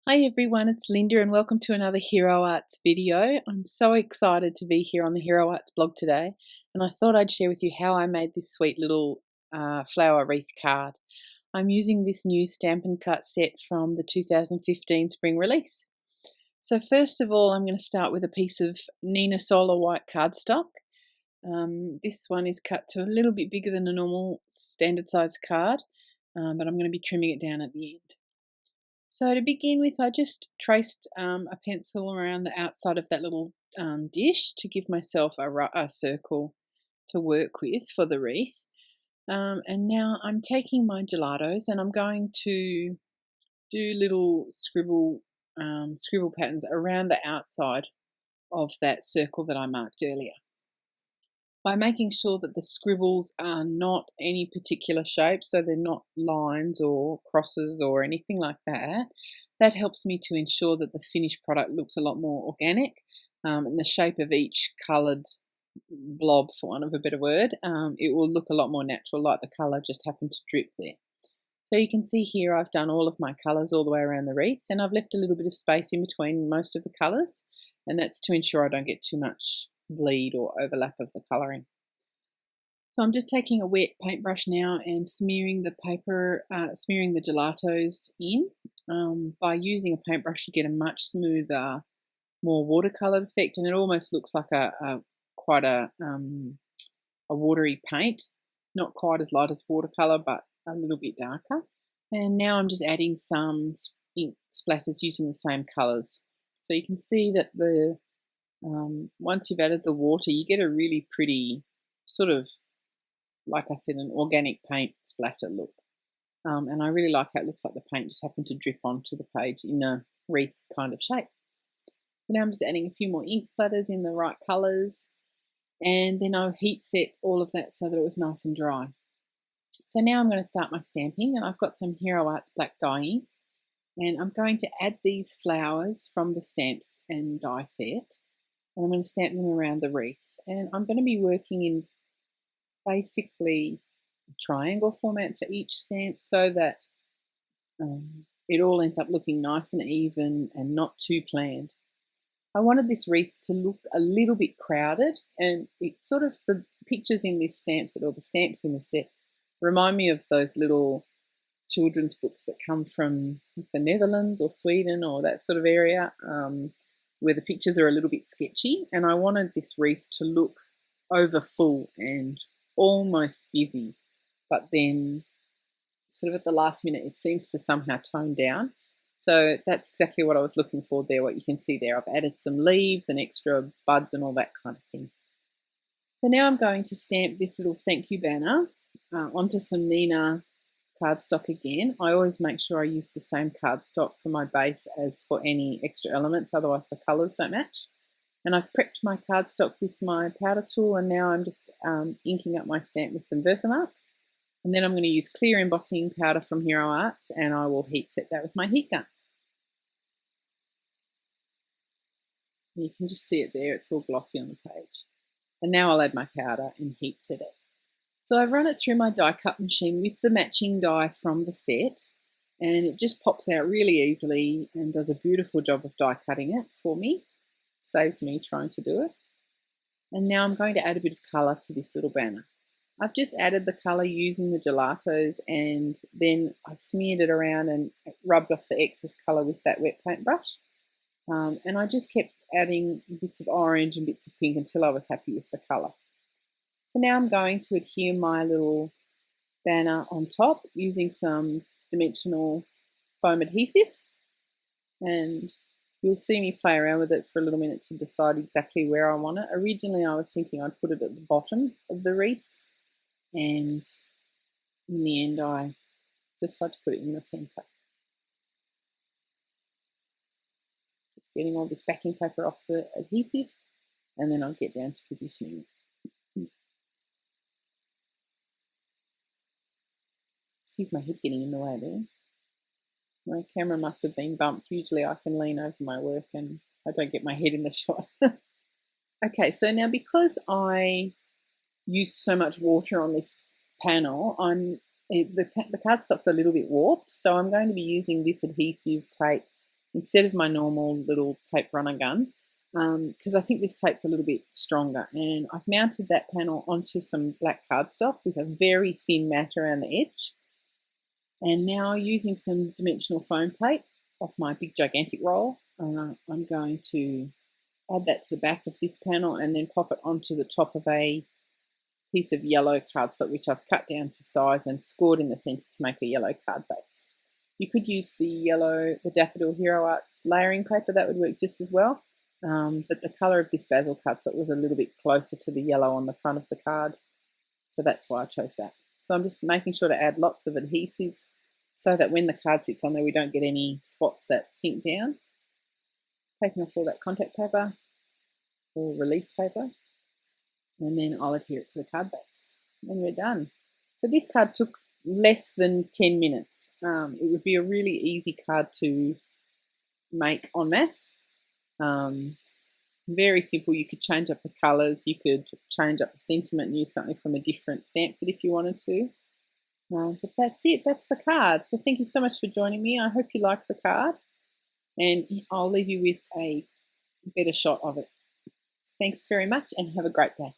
Hi everyone, it's Linda and welcome to another Hero Arts video. I'm so excited to be here on the Hero Arts blog today, and I thought I'd share with you how I made this sweet little flower wreath card. I'm using this new Stampin' Cut set from the 2015 spring release. So first of all, I'm going to start with a piece of Nina Solar white cardstock. This one is cut to a little bit bigger than a normal standard size card, but I'm going to be trimming it down at the end. So to begin with, I just traced a pencil around the outside of that little dish to give myself a circle to work with for the wreath. And now I'm taking my gelatos and I'm going to do little scribble patterns around the outside of that circle that I marked earlier. By making sure that the scribbles are not any particular shape, so they're not lines or crosses or anything like that, that helps me to ensure that the finished product looks a lot more organic, and the shape of each coloured blob, for want of a better word, it will look a lot more natural, like the colour just happened to drip there. So you can see here I've done all of my colours all the way around the wreath, and I've left a little bit of space in between most of the colours, and that's to ensure I don't get too much bleed or overlap of the colouring. So I'm just taking a wet paintbrush now and smearing the paper, smearing the gelatos in. By using a paintbrush you get a much smoother, more watercolored effect, and it almost looks like quite a watery paint, not quite as light as watercolor but a little bit darker. And now I'm just adding some ink splatters using the same colors. So you can see that the once you've added the water, you get a really pretty sort of, like I said, an organic paint splatter look. And I really like how it looks like the paint just happened to drip onto the page in a wreath kind of shape. So now I'm just adding a few more ink splatters in the right colours, and then I'll heat set all of that so that it was nice and dry. So now I'm going to start my stamping, and I've got some Hero Arts black dye ink, and I'm going to add these flowers from the stamps and die set, and I'm going to stamp them around the wreath. And I'm going to be working in basically a triangle format for each stamp so that it all ends up looking nice and even and not too planned. I wanted this wreath to look a little bit crowded, and it sort of, the pictures in this stamp set, or the stamps in the set, remind me of those little children's books that come from the Netherlands or Sweden or that sort of area, where the pictures are a little bit sketchy, and I wanted this wreath to look over full and almost busy, but then sort of at the last minute it seems to somehow tone down. So that's exactly what I was looking for there, what you can see there. I've added some leaves and extra buds and all that kind of thing. So now I'm going to stamp this little thank you banner onto some Nina cardstock again. I always make sure I use the same cardstock for my base as for any extra elements, otherwise the colours don't match. And I've prepped my cardstock with my powder tool, and now I'm just inking up my stamp with some Versamark. And then I'm going to use clear embossing powder from Hero Arts, and I will heat set that with my heat gun. And you can just see it there, it's all glossy on the page. And now I'll add my powder and heat set it. So I've run it through my die cut machine with the matching die from the set, and it just pops out really easily and does a beautiful job of die cutting it for me. Saves me trying to do it. And now I'm going to add a bit of colour to this little banner. I've just added the colour using the gelatos, and then I smeared it around and rubbed off the excess colour with that wet paintbrush. And I just kept adding bits of orange and bits of pink until I was happy with the colour. So now I'm going to adhere my little banner on top using some dimensional foam adhesive, and you'll see me play around with it for a little minute to decide exactly where I want it. Originally I was thinking I'd put it at the bottom of the wreath, and in the end I decided to put it in the centre. Just getting all this backing paper off the adhesive, and then I'll get down to positioning it. Excuse my head getting in the way there. My camera must have been bumped. Usually I can lean over my work and I don't get my head in the shot. Okay, so now because I used so much water on this panel, the cardstock's a little bit warped, so I'm going to be using this adhesive tape instead of my normal little tape runner gun, because I think this tape's a little bit stronger. And I've mounted that panel onto some black cardstock with a very thin mat around the edge. And now, using some dimensional foam tape off my big gigantic roll, I'm going to add that to the back of this panel and then pop it onto the top of a piece of yellow cardstock, which I've cut down to size and scored in the centre to make a yellow card base. You could use the Daffodil Hero Arts layering paper, that would work just as well. But the colour of this basil cardstock was a little bit closer to the yellow on the front of the card, so that's why I chose that. So I'm just making sure to add lots of adhesive so that when the card sits on there we don't get any spots that sink down. Taking off all that contact paper or release paper, and then I'll adhere it to the card base. And we're done. So this card took less than 10 minutes. It would be a really easy card to make en masse. Very simple. You could change up the colours, you could change up the sentiment and use something from a different stamp set if you wanted to. But that's it, that's the card. So thank you so much for joining me. I hope you liked the card, and I'll leave you with a better shot of it. Thanks very much and have a great day.